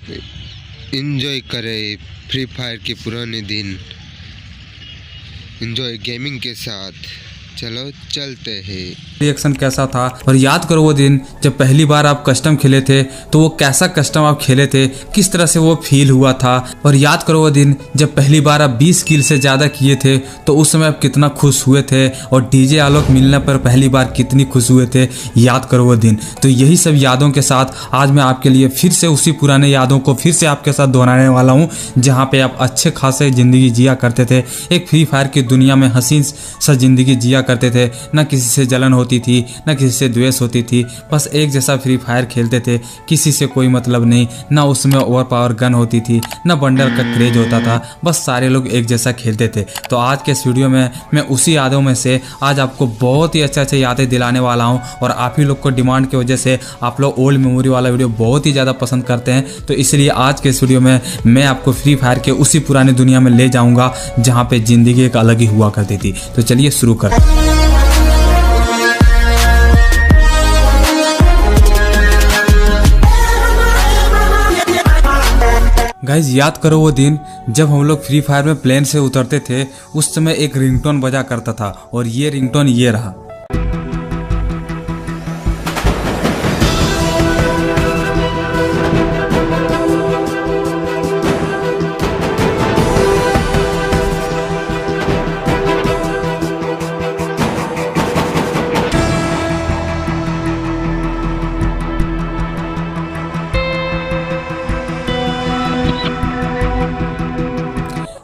Enjoy करें free fire के पुराने दिन, एंजॉय गेमिंग के साथ। चलो चलते हैं। रिएक्शन कैसा था और याद करो वो दिन जब पहली बार आप कस्टम खेले थे, तो वो कैसा कस्टम आप खेले थे, किस तरह से वो फील हुआ था। और याद करो वो दिन जब पहली बार आप 20 किल से ज़्यादा किए थे, तो उस समय आप कितना खुश हुए थे, और डीजे आलोक मिलने पर पहली बार कितनी खुश हुए थे। याद करो वो दिन। तो यही सब यादों के साथ आज मैं आपके लिए फिर से उसी पुराने यादों को फिर से आपके साथ दोहराने वाला हूँ, जहाँ पे आप अच्छे खासे ज़िंदगी जिया करते थे। एक फ्री फायर की दुनिया में हसीन सा ज़िंदगी जिया करते थे। ना किसी से जलन होती थी, ना किसी से द्वेष होती थी, बस एक जैसा फ्री फायर खेलते थे, किसी से कोई मतलब नहीं। ना उसमें ओवर पावर गन होती थी, ना बंडल का क्रेज होता था, बस सारे लोग एक जैसा खेलते थे। तो आज के इस वीडियो में मैं उसी यादों में से आज आपको बहुत ही अच्छे यादें दिलाने वाला हूं। और आप ही लोग को डिमांड की वजह से आप लोग ओल्ड मेमोरी वाला वीडियो बहुत ही ज़्यादा पसंद करते हैं, तो इसलिए आज के इस वीडियो में मैं आपको फ्री फायर के उसी पुरानी दुनिया में ले जाऊँगा जहाँ पर ज़िंदगी एक अलग ही हुआ करती थी। तो चलिए शुरू करते हैं। गाइज याद करो वो दिन जब हम लोग फ्री फायर में प्लेन से उतरते थे, उस समय एक रिंगटोन बजा करता था, और ये रिंगटोन ये रहा।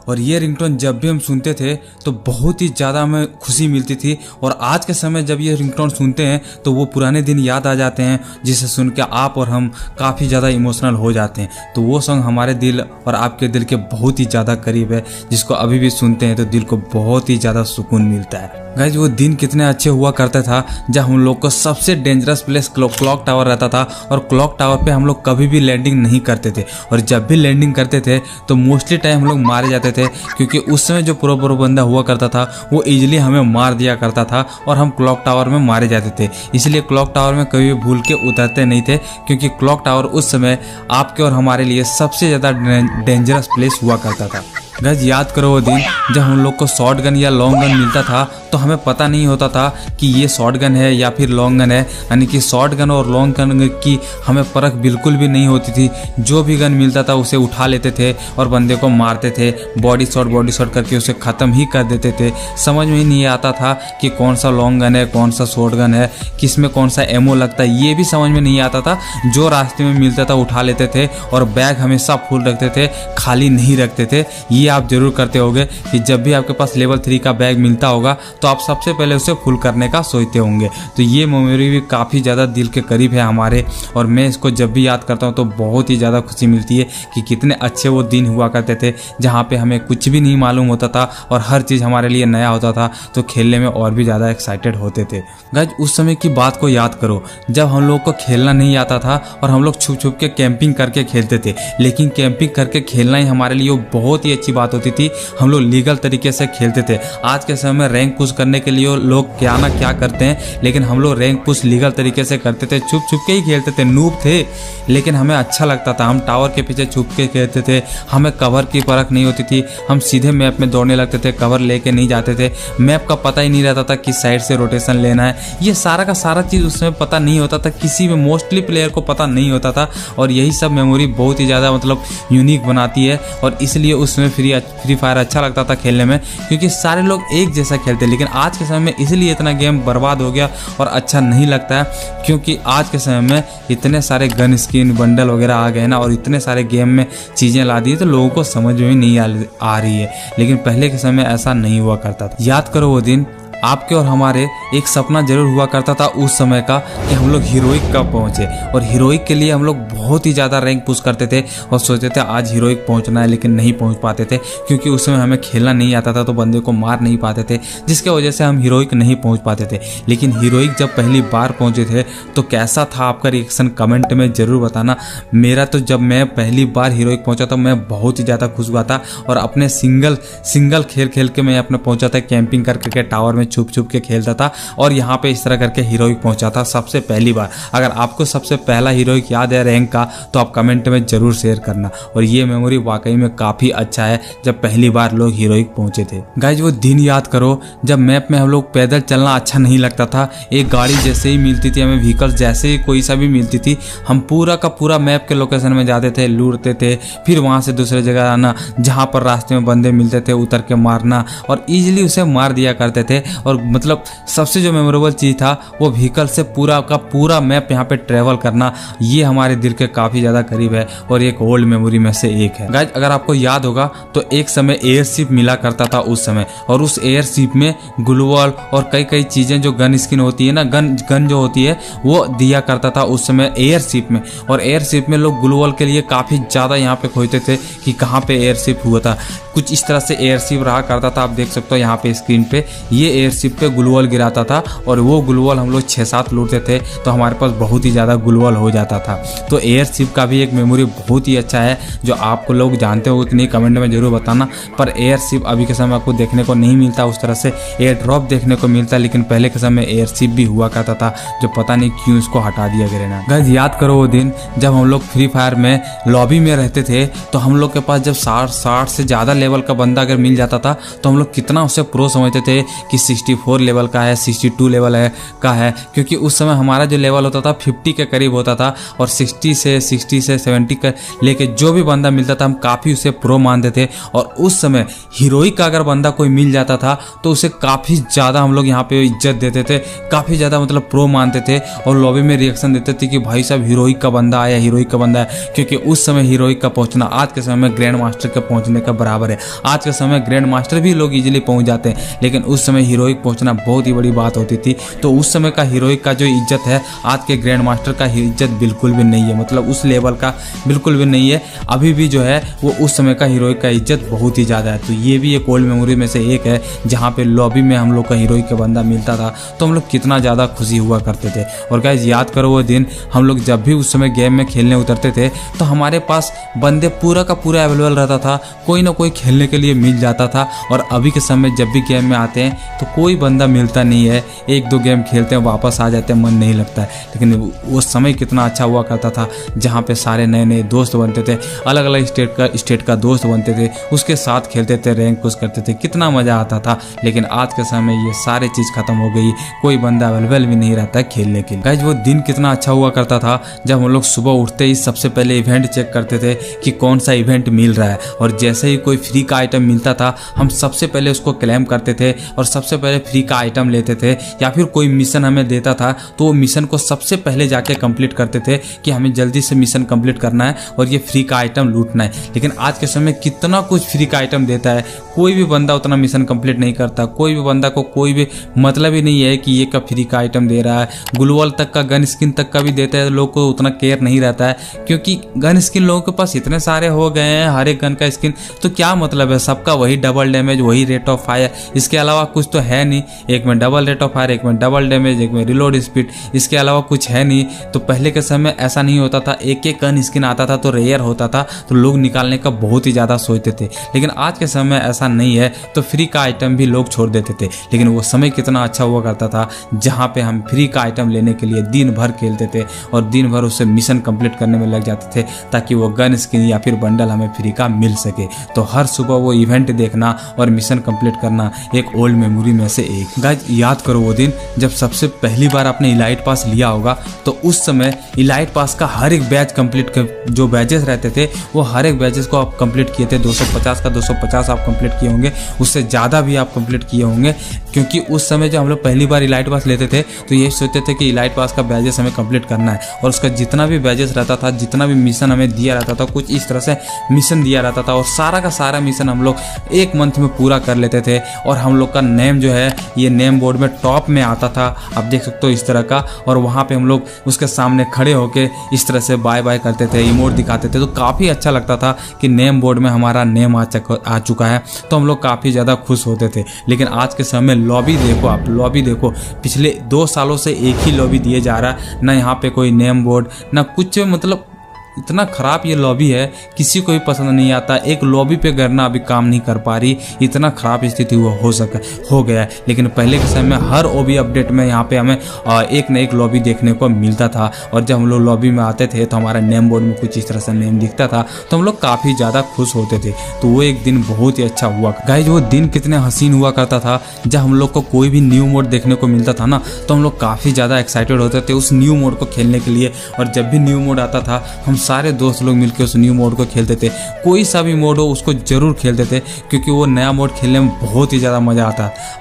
और ये रिंगटोन जब भी हम सुनते थे तो बहुत ही ज़्यादा हमें खुशी मिलती थी। और आज के समय जब ये रिंगटोन सुनते हैं तो वो पुराने दिन याद आ जाते हैं, जिसे सुन के आप और हम काफ़ी ज़्यादा इमोशनल हो जाते हैं। तो वो सॉन्ग हमारे दिल और आपके दिल के बहुत ही ज़्यादा करीब है, जिसको अभी भी सुनते हैं तो दिल को बहुत ही ज़्यादा सुकून मिलता है। गाइज वो दिन कितने अच्छे हुआ करता था जब हम लोग को सबसे डेंजरस प्लेस क्लॉक टावर रहता था, और क्लॉक टावर पे हम लोग कभी भी लैंडिंग नहीं करते थे। और जब भी लैंडिंग करते थे तो मोस्टली टाइम हम लोग मारे जाते थे, क्योंकि उस समय जो प्रो बंदा हुआ करता था वो इजीली हमें मार दिया करता था, और हम क्लॉक टावर में मारे जाते थे। इसलिए क्लॉक टावर में कभी भी भूल के उतरते नहीं थे, क्योंकि क्लॉक टावर उस समय आपके और हमारे लिए सबसे ज़्यादा डेंजरस प्लेस हुआ करता था। गाइस याद करो वो दिन जब हम लोग को शॉर्ट गन या लॉन्ग गन मिलता था, तो हमें पता नहीं होता था कि ये शॉर्ट गन है या फिर लॉन्ग गन है। यानी कि शॉर्ट गन और लॉन्ग गन की हमें फ़र्क बिल्कुल भी नहीं होती थी। जो भी गन मिलता था उसे उठा लेते थे और बंदे को मारते थे, बॉडी शॉट करके उसे ख़त्म ही कर देते थे। समझ में ही नहीं आता था कि कौन सा लॉन्ग गन है, कौन सा शॉर्ट गन है, किस में कौन सा एमओ लगता है, ये भी समझ में नहीं आता था। जो रास्ते में मिलता था उठा लेते थे, और बैग हमेशा फुल रखते थे, खाली नहीं रखते थे। ये आप जरूर करते होंगे कि जब भी आपके पास लेवल 3 का बैग मिलता होगा तो आप सबसे पहले उसे फुल करने का सोचते होंगे। तो ये मेमोरी भी काफ़ी ज़्यादा दिल के करीब है हमारे, और मैं इसको जब भी याद करता हूँ तो बहुत ही ज़्यादा खुशी मिलती है कि कितने अच्छे वो दिन हुआ करते थे, जहाँ पे हमें कुछ भी नहीं मालूम होता था और हर चीज़ हमारे लिए नया होता था, तो खेलने में और भी ज़्यादा एक्साइटेड होते थे। गाइस उस समय की बात को याद करो जब हम लोग को खेलना नहीं आता था और हम लोग छुप छुप के कैंपिंग करके खेलते थे। लेकिन कैंपिंग करके खेलना ही हमारे लिए बहुत ही अच्छी बात होती थी। हम लोग लीगल तरीके से खेलते थे। आज के समय में रैंक पुश करने के लिए लोग क्या ना क्या करते हैं, लेकिन हम लोग रैंक पुश लीगल तरीके से करते थे, छुप छुप के ही खेलते थे। नूब थे लेकिन हमें अच्छा लगता था। हम टावर के पीछे छुप के खेलते थे, हमें कवर की परख नहीं होती थी। हम सीधे मैप में दौड़ने लगते थे, कवर लेके नहीं जाते थे। मैप का पता ही नहीं रहता था किस साइड से रोटेशन लेना है। ये सारा का सारा चीज़ उसमें पता नहीं होता था, किसी में मोस्टली प्लेयर को पता नहीं होता था। और यही सब मेमोरी बहुत ही ज़्यादा मतलब यूनिक बनाती है, और इसलिए उसमें फ्री फायर अच्छा लगता था खेलने में, क्योंकि सारे लोग एक जैसा खेलते। लेकिन आज के समय में इसलिए इतना गेम बर्बाद हो गया और अच्छा नहीं लगता है, क्योंकि आज के समय में इतने सारे गन स्किन बंडल वगैरह आ गए ना, और इतने सारे गेम में चीज़ें ला दी तो लोगों को समझ में नहीं आ रही है। लेकिन पहले के समय ऐसा नहीं हुआ करता था। याद करो वो दिन आपके और हमारे एक सपना जरूर हुआ करता था उस समय का, कि हम लोग हीरोइक कब पहुँचे। और हीरोइक के लिए हम लोग बहुत ही ज़्यादा रैंक पुश करते थे और सोचते थे आज हीरोइक पहुँचना है, लेकिन नहीं पहुँच पाते थे, क्योंकि उस समय हमें खेलना नहीं आता था, तो बंदे को मार नहीं पाते थे, जिसके वजह से हम हीरोइक नहीं पहुँच पाते थे। लेकिन हीरोइक जब पहली बार पहुँचे थे तो कैसा था आपका रिएक्शन कमेंट में ज़रूर बताना। मेरा तो जब मैं पहली बार हीरोइक पहुँचा तो मैं बहुत ही ज़्यादा खुश हुआ था, और अपने सिंगल खेल के मैं अपने पहुँचा था कैंपिंग करके टावर में छुप छुप के खेलता था। और यहाँ पे इस तरह करके हीरोइक पहुंचा था सबसे पहली बार। अगर आपको सबसे पहला हीरोइक याद है रैंक का तो आप कमेंट में जरूर शेयर करना। और ये मेमोरी वाकई में काफ़ी अच्छा है जब पहली बार लोग हीरोइक पहुंचे थे। गाइज वो दिन याद करो जब मैप में हम लोग पैदल चलना अच्छा नहीं लगता था, एक गाड़ी जैसे ही मिलती थी हमें, व्हीकल्स जैसे ही कोई सा भी मिलती थी, हम पूरा का पूरा मैप के लोकेशन में जाते थे, लूटते थे, फिर वहाँ से दूसरे जगह आना, जहाँ पर रास्ते में बंदे मिलते थे उतर के मारना और ईजिली उसे मार दिया करते थे। और मतलब सबसे जो मेमोरेबल चीज़ था वो व्हीकल से पूरा का पूरा मैप यहाँ पे ट्रेवल करना, ये हमारे दिल के काफ़ी ज़्यादा करीब है और एक ओल्ड मेमोरी में से एक है। गाइज अगर आपको याद होगा तो एक समय एयरशिप मिला करता था उस समय, और उस एयरशिप में ग्लूवॉल और कई कई चीज़ें जो गन स्किन होती है ना, गन जो होती है वो दिया करता था उस समय एयरशिप में। और एयरशिप में लोग ग्लूवॉल के लिए काफ़ी ज़्यादा यहाँ पे खोजते थे कि कहाँ पे एयरशिप हुआ था। कुछ इस तरह से एयरशिप रहा करता था, आप देख सकते हो यहाँ पे स्क्रीन पे, ये एयरशिप पे ग्लूवॉल गिराता था और वो ग्लूवॉल हम लोग 6-7 लूटते थे तो हमारे पास बहुत ही ज़्यादा ग्लूवॉल हो जाता था। तो एयरशिप का भी एक मेमोरी बहुत ही अच्छा है जो आपको लोग जानते हो कि नहीं कमेंट में जरूर बताना। पर एयरशिप अभी के समय आपको देखने को नहीं मिलता उस तरह से, एयर ड्रॉप देखने को मिलता, लेकिन पहले के समय एयरशिप भी हुआ करता था जो पता नहीं क्यों इसको हटा दिया गया ना। गाइस याद करो वो दिन जब हम लोग फ्री फायर में लॉबी में रहते थे तो हम लोग के पास जब 60 से ज़्यादा लेवल का बंदा अगर मिल जाता था तो हम लोग कितना उसे प्रो समझते थे कि 64 लेवल का है, 62 लेवल का है, क्योंकि उस समय हमारा जो लेवल होता था 50 के करीब होता था और 60 से 70 का लेके जो भी बंदा मिलता था हम काफ़ी उसे प्रो मानते थे। और उस समय हीरोइक का अगर बंदा कोई मिल जाता था तो उसे काफ़ी ज़्यादा हम लोग यहाँ पे इज्जत देते थे, काफ़ी ज़्यादा मतलब प्रो मानते थे और लॉबी में रिएक्शन देते थे कि भाई साहब हीरोइक का बंदा आया, हीरोइक का बंदा है। क्योंकि उस समय हीरोइक का पहुँचना आज के समय में ग्रैंड मास्टर के पहुँचने का बराबर है। आज के समय ग्रैंड मास्टर भी लोग इजीली पहुँच जाते हैं, लेकिन उस समय हीरोइक पहुँचना बहुत ही बड़ी बात होती थी। तो उस समय का हीरोइक का जो इज्जत है आज के ग्रैंड मास्टर का इज्जत बिल्कुल भी नहीं है, मतलब उस लेवल का बिल्कुल भी नहीं है। अभी भी जो है वो उस समय का हीरोइक का इज्जत बहुत ही ज़्यादा है। तो ये भी एक ओल्ड मेमोरी में से एक है जहाँ पे लॉबी में हम लोग का हीरोइक का बंदा मिलता था तो हम लोग कितना ज़्यादा खुशी हुआ करते थे। और गाइस याद करो वो दिन हम लोग जब भी उस समय गेम में खेलने उतरते थे तो हमारे पास बंदे पूरा का पूरा अवेलेबल रहता था, कोई ना कोई खेलने के लिए मिल जाता था। और अभी के समय जब भी गेम में आते हैं तो कोई बंदा मिलता नहीं है, 1-2 गेम खेलते हैं वापस आ जाते हैं, मन नहीं लगता है। लेकिन वो समय कितना अच्छा हुआ करता था जहाँ पे सारे नए नए दोस्त बनते थे, अलग अलग स्टेट का दोस्त बनते थे, उसके साथ खेलते थे, रैंक पुश करते थे, कितना मज़ा आता था। लेकिन आज के समय ये सारी चीज़ खत्म हो गई, कोई बंदा अवेलेबल भी नहीं रहता है खेलने के लिए। गाइस वो दिन कितना अच्छा हुआ करता था जब हम लोग सुबह उठते ही सबसे पहले इवेंट चेक करते थे कि कौन सा इवेंट मिल रहा है, और जैसे ही कोई फ्री का आइटम मिलता था हम सबसे पहले उसको क्लेम करते थे और सबसे पहले फ्री का आइटम लेते थे। या फिर कोई मिशन हमें देता था तो वो मिशन को सबसे पहले जाके कंप्लीट करते थे कि हमें जल्दी से मिशन कंप्लीट करना है और ये फ्री का आइटम लूटना है। लेकिन आज के समय कितना कुछ फ्री का आइटम देता है, कोई भी बंदा उतना मिशन कंप्लीट नहीं करता, कोई भी बंदा को कोई भी मतलब ही नहीं है कि ये का फ्री का आइटम दे रहा है। ग्लूवॉल तक का, गन स्किन तक का भी देता है, लोग को उतना केयर नहीं रहता है क्योंकि गन स्किन लोगों के पास इतने सारे हो गए हैं, हर एक गन का स्किन, तो क्या मतलब है, सबका वही डबल डैमेज, वही रेट ऑफ फायर, इसके अलावा कुछ तो है नहीं। एक में डबल रेट ऑफ फायर, एक में डबल डैमेज, एक में रिलोड स्पीड, इसके अलावा कुछ है नहीं। तो पहले के समय ऐसा नहीं होता था, एक एक गन स्किन आता था तो रेयर होता था तो लोग निकालने का बहुत ही ज़्यादा सोचते थे। लेकिन आज के समय ऐसा नहीं है, तो फ्री का आइटम भी लोग छोड़ देते थे। लेकिन वो समय कितना अच्छा हुआ करता था जहाँ पे हम फ्री का आइटम लेने के लिए दिन भर खेलते थे और दिन भर उससे मिशन कंप्लीट करने में लग जाते थे ताकि वो गन स्किन या फिर बंडल हमें फ्री का मिल सके। तो हर सुबह वो इवेंट देखना और मिशन कंप्लीट करना एक ओल्ड मेमोरी में से एक। गाइस याद करो वो दिन जब सबसे पहली बार आपने इलाइट पास लिया होगा, तो उस समय इलाइट पास का हर एक बैच कंप्लीट जो बैचेस रहते थे वो हर एक बैचेस को आप कंप्लीट किए थे। 250 का 250 आप कंप्लीट किए होंगे, उससे ज़्यादा भी आप कंप्लीट किए होंगे, क्योंकि उस समय जब हम लोग पहली बार इलाइट पास लेते थे तो यही सोचते थे कि इलाइट पास का बैचेस हमें कंप्लीट करना है और उसका जितना भी बैचेस रहता था, जितना भी मिशन हमें दिया रहता था, कुछ इस तरह से मिशन दिया रहता था और सारा का सारा मिशन हम लोग 1 मंथ में पूरा कर लेते थे। और हम लोग का नेम जो है ये नेम बोर्ड में टॉप में आता था, आप देख सकते हो इस तरह का, और वहाँ पे हम लोग उसके सामने खड़े होके इस तरह से बाय बाय करते थे, इमोट दिखाते थे, तो काफ़ी अच्छा लगता था कि नेम बोर्ड में हमारा नेम आ चुका है, तो हम लोग काफ़ी ज़्यादा खुश होते थे। लेकिन आज के समय लॉबी देखो, आप लॉबी देखो, पिछले 2 सालों से एक ही लॉबी दिए जा रहा है, ना यहाँ पे कोई नेम बोर्ड ना कुछ, मतलब इतना ख़राब ये लॉबी है, किसी को भी पसंद नहीं आता। एक लॉबी पे करना अभी काम नहीं कर पा रही, इतना ख़राब स्थिति हो गया है। लेकिन पहले के समय में हर ओबी अपडेट में यहाँ पे हमें एक न एक लॉबी देखने को मिलता था, और जब हम लोग लॉबी में आते थे तो हमारा नेम बोर्ड में कुछ इस तरह से नेम दिखता था, तो हम लोग काफ़ी ज़्यादा खुश होते थे। तो वो एक दिन बहुत ही अच्छा हुआ गाइस। वो दिन कितने हसीन हुआ करता था, जब हम लोग को कोई भी न्यू मोड देखने को मिलता था ना, तो हम लोग काफ़ी ज़्यादा एक्साइटेड होते थे उस न्यू मोड को खेलने के लिए। और जब भी न्यू मोड आता था, हम सारे दोस्त लोग मिलकर उस न्यू मोड को खेलते थे। कोई सा भी मोड हो उसको ज़रूर खेलते थे, क्योंकि वो नया मोड खेलने में बहुत ही ज़्यादा मज़ा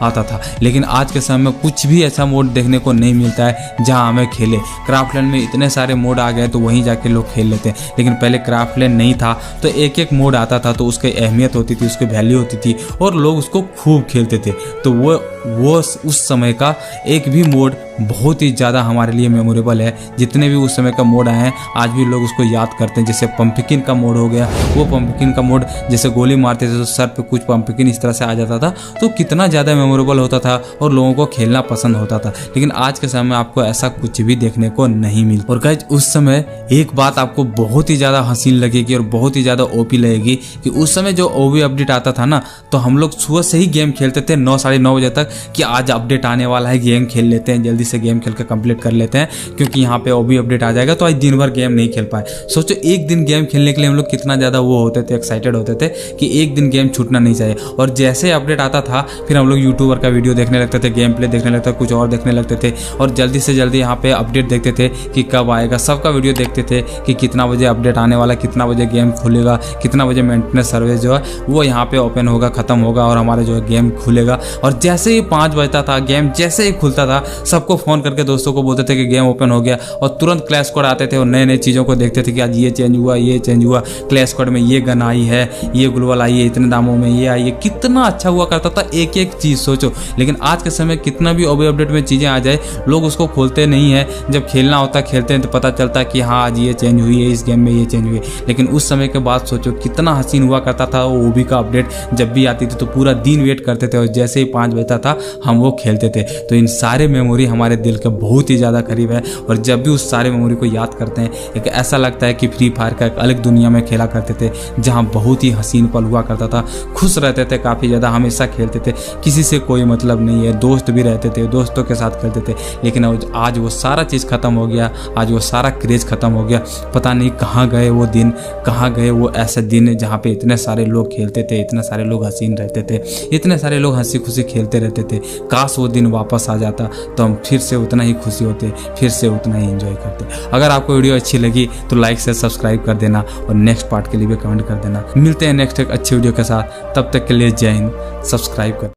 आता था। लेकिन आज के समय में कुछ भी ऐसा मोड देखने को नहीं मिलता है जहाँ हमें खेले। क्राफ्टलैंड में इतने सारे मोड आ गए तो वहीं जाके लोग खेल लेते हैं, लेकिन पहले क्राफ्टलैंड नहीं था तो एक एक मोड आता था तो उसकी अहमियत होती थी, उसकी वैल्यू होती थी, और लोग उसको खूब खेलते थे। तो वो उस समय का एक भी मोड बहुत ही ज़्यादा हमारे लिए मेमोरेबल है। जितने भी उस समय का मोड आए हैं आज भी लोग उसको याद करते हैं। जैसे पंपकिन का मोड हो गया, वो पंपकिन का मोड जैसे गोली मारते थे तो सर पे कुछ पंपकिन इस तरह से आ जाता था, तो कितना ज़्यादा मेमोरेबल होता था और लोगों को खेलना पसंद होता था। लेकिन आज के समय में आपको ऐसा कुछ भी देखने को नहीं मिलता। और गाइस उस समय एक बात आपको बहुत ही ज़्यादा हसीन लगेगी और बहुत ही ज़्यादा ओपी लगेगी कि उस समय जो ओबी अपडेट आता था ना, तो हम लोग सुबह से ही गेम खेलते थे 9 साढ़े 9 बजे तक, कि आज अपडेट आने वाला है, गेम खेल लेते हैं, जल्दी से गेम खेल कर कंप्लीट कर लेते हैं, क्योंकि यहाँ पे ओबी अपडेट आ जाएगा। तो आज दिन भर गेम नहीं खेल पाए। सोचो एक दिन गेम खेलने के लिए हम लोग कितना ज़्यादा वो होते थे, एक्साइटेड होते थे कि एक दिन गेम छूटना नहीं चाहिए। और जैसे अपडेट आता था फिर हम लोग यूट्यूबर का वीडियो देखने लगते थे, गेम प्ले देखने लगते थे, कुछ और देखने लगते थे, और जल्दी से जल्दी यहाँ पे अपडेट देखते थे कि कब आएगा। सबका वीडियो देखते थे कि कितना बजे अपडेट आने वाला, कितना बजे गेम खुलेगा, कितना बजे मेंटेनेंस सर्विस जो है वो यहाँ पे ओपन होगा, ख़त्म होगा और हमारा जो है गेम खुलेगा। और जैसे ही 5 बजता था, गेम जैसे ही खुलता था, सबको फ़ोन करके दोस्तों को बोलते थे कि गेम ओपन हो गया, और तुरंत क्लैश कोड आते थे और नए नए चीज़ों को देखते थे कि आज ये चेंज हुआ, ये चेंज हुआ, क्लैश कोड में ये गन आई है, ये ग्लोवल आई है, इतने दामों में ये आई है। कितना अच्छा हुआ करता था एक एक चीज़, सोचो। लेकिन आज के समय कितना भी ओबी अपडेट में चीज़ें आ जाए, लोग उसको खोलते नहीं है। जब खेलना होता खेलते हैं तो पता चलता है कि हाँ आज ये चेंज हुई है, इस गेम में ये चेंज हुई है। लेकिन उस समय के बाद सोचो कितना हसीन हुआ करता था वो ओबी का अपडेट। जब भी आती थी तो पूरा दिन वेट करते थे, और जैसे ही 5 बजता था हम वो खेलते थे। तो इन सारे मेमोरी हमारे दिल के बहुत ही ज़्यादा करीब है, और जब भी उस सारे मेमोरी को याद करते हैं एक ऐसा लगता है कि फ्री फायर का एक अलग दुनिया में खेला करते थे, जहाँ बहुत ही हसीन पल हुआ करता था। खुश रहते थे काफ़ी ज़्यादा, हमेशा खेलते थे, किसी से कोई मतलब नहीं है, दोस्त भी रहते थे, दोस्तों के साथ खेलते थे। लेकिन आज वो सारा चीज़ ख़त्म हो गया, आज वो सारा क्रेज़ ख़त्म हो गया। पता नहीं कहाँ गए वो दिन, कहाँ गए वो ऐसे दिन जहाँ पे इतने सारे लोग खेलते थे, इतने सारे लोग हसीन रहते थे, इतने सारे लोग हंसी खुशी खेलते रहते थे। काश वो दिन वापस आ जाता तो हम फिर से उतना ही खुशी होते, फिर से उतना ही एंजॉय करते। अगर आपको वीडियो अच्छी लगी तो लाइक से सब्सक्राइब कर देना, और नेक्स्ट पार्ट के लिए भी कमेंट कर देना। मिलते हैं नेक्स्ट एक अच्छी वीडियो के साथ, तब तक के लिए जय हिंद। सब्सक्राइब कर